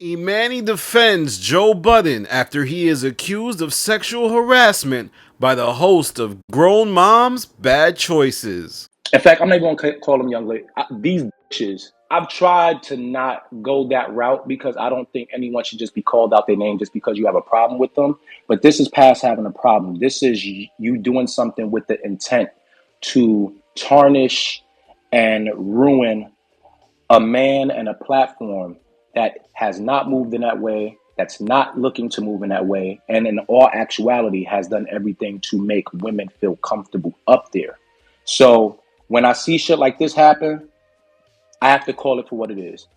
Emanny defends Joe Budden after he is accused of sexual harassment by the host of Grown Moms Bad Choices. In fact, I'm not even gonna call them young ladies. These bitches. I've tried to not go that route because I don't think anyone should just be called out their name just because you have a problem with them. But this is past having a problem. This is you doing something with the intent to tarnish and ruin a man and a platform that has not moved in that way, that's not looking to move in that way, and in all actuality has done everything to make women feel comfortable up there. So when I see shit like this happen, I have to call it for what it is.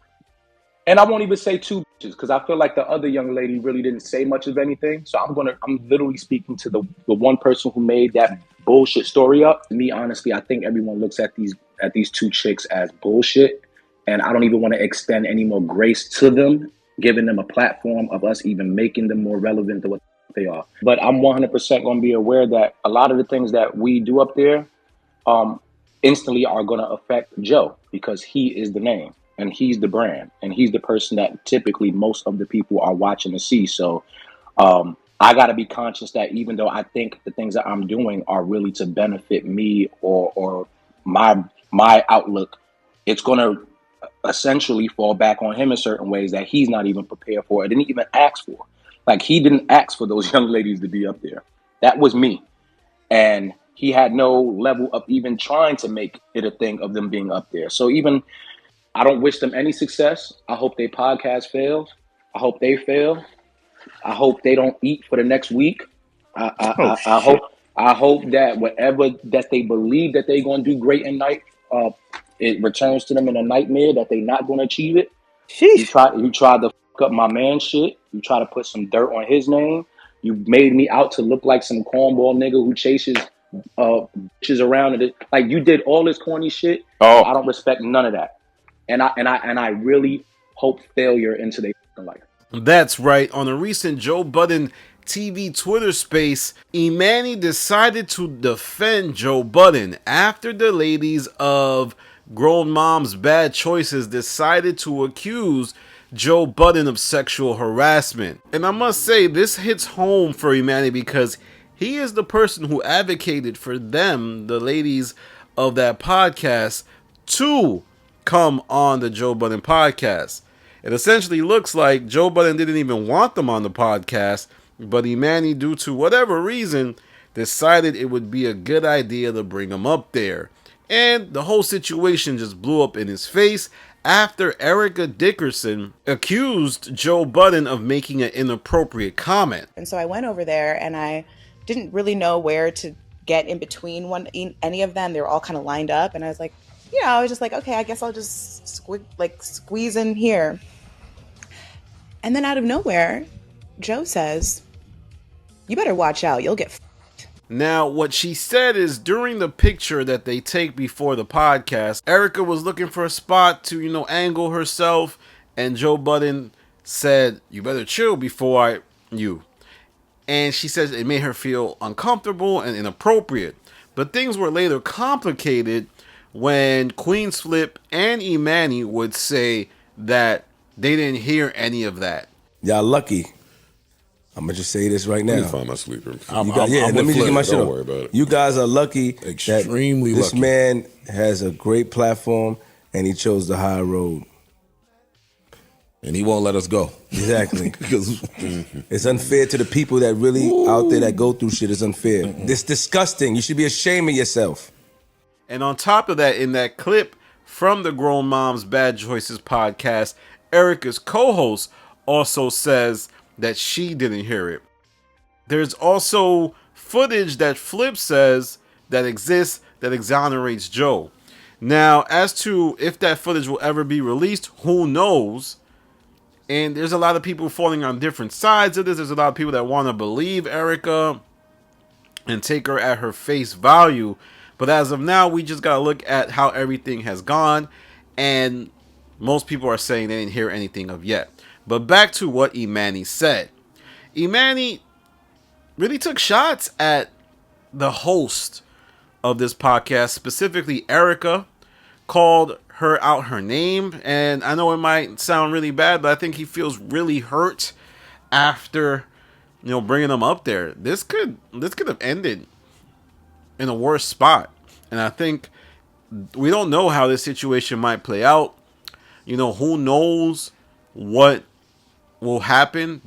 And I won't even say two bitches because I feel like the other young lady really didn't say much of anything. So I'm literally speaking to the one person who made that bullshit story up. Me, honestly, I think everyone looks at these two chicks as bullshit. And I don't even want to extend any more grace to them, giving them a platform of us even making them more relevant to what they are. But I'm 100% going to be aware that a lot of the things that we do up there instantly are going to affect Joe because he is the name and he's the brand and he's the person that typically most of the people are watching to see. So I got to be conscious that even though I think the things that I'm doing are really to benefit me or my outlook, it's going to essentially fall back on him in certain ways that he's not even prepared for. I didn't even ask for. Like, he didn't ask for those young ladies to be up there. That was me. And he had no level of even trying to make it a thing of them being up there. So even, I don't wish them any success. I hope their podcast fails. I hope they fail. I hope they don't eat for the next week. I hope that whatever that they believe that they're going to do great in life, it returns to them in a nightmare that they're not going to achieve it. Sheesh. You tried to fuck up my man shit. You try to put some dirt on his name. You made me out to look like some cornball nigga who chases bitches around. And like, you did all this corny shit. Oh. I don't respect none of that. And I really hope failure into their life. That's right. On a recent Joe Budden TV Twitter space, Emanny decided to defend Joe Budden after the ladies of Grown Moms Bad Choices decided to accuse Joe Budden of sexual harassment. And I must say, this hits home for Emanny because he is the person who advocated for them, the ladies of that podcast, to come on the Joe Budden podcast. It essentially looks like Joe Budden didn't even want them on the podcast, but Emanny, due to whatever reason, decided it would be a good idea to bring him up there. And the whole situation just blew up in his face after Erica Dickerson accused Joe Budden of making an inappropriate comment. And so I went over there and I didn't really know where to get in between any of them. They were all kind of lined up. And I was like, I was just like, okay, I guess I'll just squeeze in here. And then out of nowhere, Joe says, "You better watch out. You'll get f***ed." Now, what she said is during the picture that they take before the podcast, Erica was looking for a spot to, angle herself. And Joe Budden said, "You better chill before you." And she says it made her feel uncomfortable and inappropriate. But things were later complicated when Queen Flip and Emanny would say that they didn't hear any of that. Y'all lucky. I'm going to just say this right now. Let me find my sleeper. Let me just get my shit Don't up. worry about it. You guys are lucky. Extremely that this lucky. man has a great platform and he chose the high road. And he won't let us go. Exactly. Because it's unfair to the people that really out there that go through shit. It's unfair. It's disgusting. You should be ashamed of yourself. And on top of that, in that clip from the Grown Moms Bad Choices podcast, Erica's co-host also says that she didn't hear it. There's also footage that Flip says that exists that exonerates Joe. Now, as to if that footage will ever be released, who knows? And there's a lot of people falling on different sides of this. There's a lot of people that want to believe Erica and take her at her face value. But as of now, we just got to look at how everything has gone. And most people are saying they didn't hear anything of yet. But back to what Emanny said. Emanny really took shots at the host of this podcast, specifically Erica, called her out her name, and I know it might sound really bad, but I think he feels really hurt after, you know, bringing them up there. This could have ended in a worse spot, and I think we don't know how this situation might play out. You know, who knows what will happen.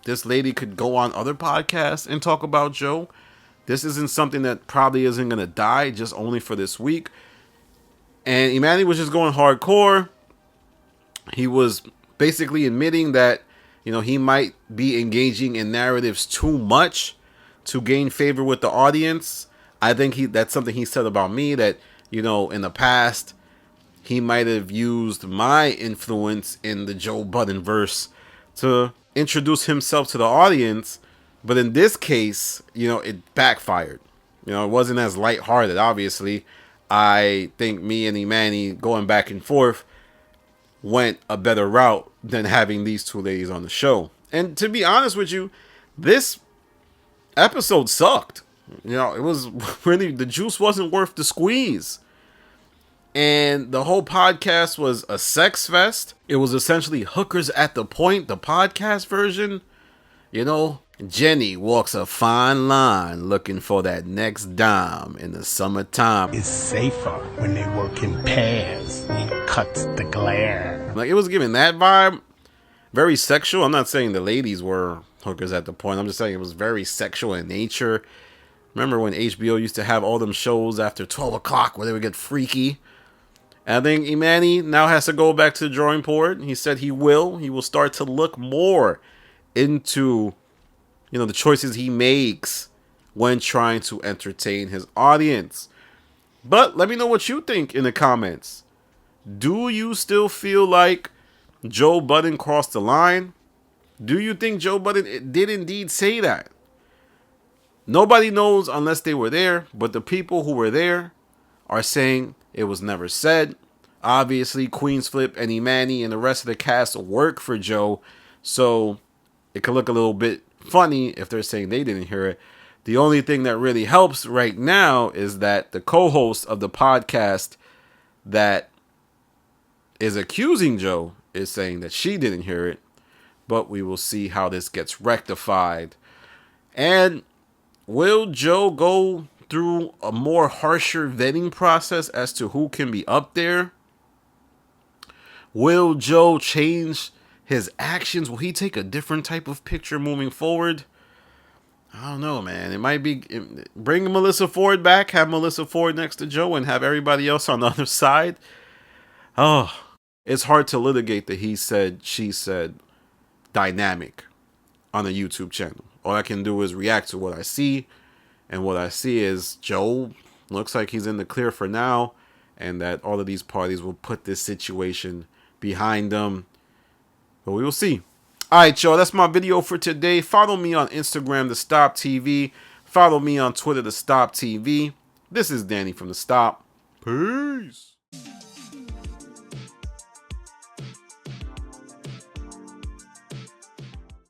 This lady could go on other podcasts and talk about Joe. This isn't something that probably isn't going to die just only for this week. And Emanny was just going hardcore. He was basically admitting that, you know, he might be engaging in narratives too much to gain favor with the audience. I think that's something he said about me, that, you know, in the past, he might have used my influence in the Joe Budden verse to introduce himself to the audience. But in this case, you know, it backfired. You know, it wasn't as lighthearted, obviously. I think me and Emanny going back and forth went a better route than having these two ladies on the show. And to be honest with you, this episode sucked. You know, it was really, the juice wasn't worth the squeeze. And the whole podcast was a sex fest. It was essentially Hookers at the Point, the podcast version. You know, Jenny walks a fine line looking for that next dime in the summertime. It's safer when they work in pairs. It cuts the glare. Like, it was giving that vibe. Very sexual. I'm not saying the ladies were hookers at the point. I'm just saying it was very sexual in nature. Remember when HBO used to have all them shows after 12 o'clock where they would get freaky? And I think Emanny now has to go back to the drawing board. He said he will start to look more into, you know, the choices he makes when trying to entertain his audience. But let me know what you think in the comments. Do you still feel like Joe Budden crossed the line? Do you think Joe Budden did indeed say that? Nobody knows unless they were there, but the people who were there are saying it was never said. Obviously, Queensflip and Emanny and the rest of the cast work for Joe, so it could look a little bit funny if they're saying they didn't hear it. The only thing that really helps right now is that the co-host of the podcast that is accusing Joe is saying that she didn't hear it, but we will see how this gets rectified. And will Joe go through a more harsher vetting process as to who can be up there? Will Joe change his actions? Will he take a different type of picture moving forward? I don't know, man. It might be bring Melissa Ford back, have Melissa Ford next to Joe, and have everybody else on the other side. Oh, it's hard to litigate the he said, she said dynamic on a YouTube channel. All I can do is react to what I see. And what I see is Joe looks like he's in the clear for now, and that all of these parties will put this situation behind them. But we will see. All right, y'all, that's my video for today. Follow me on Instagram, The Stop TV. Follow me on Twitter, The Stop TV. This is Danny from The Stop. Peace.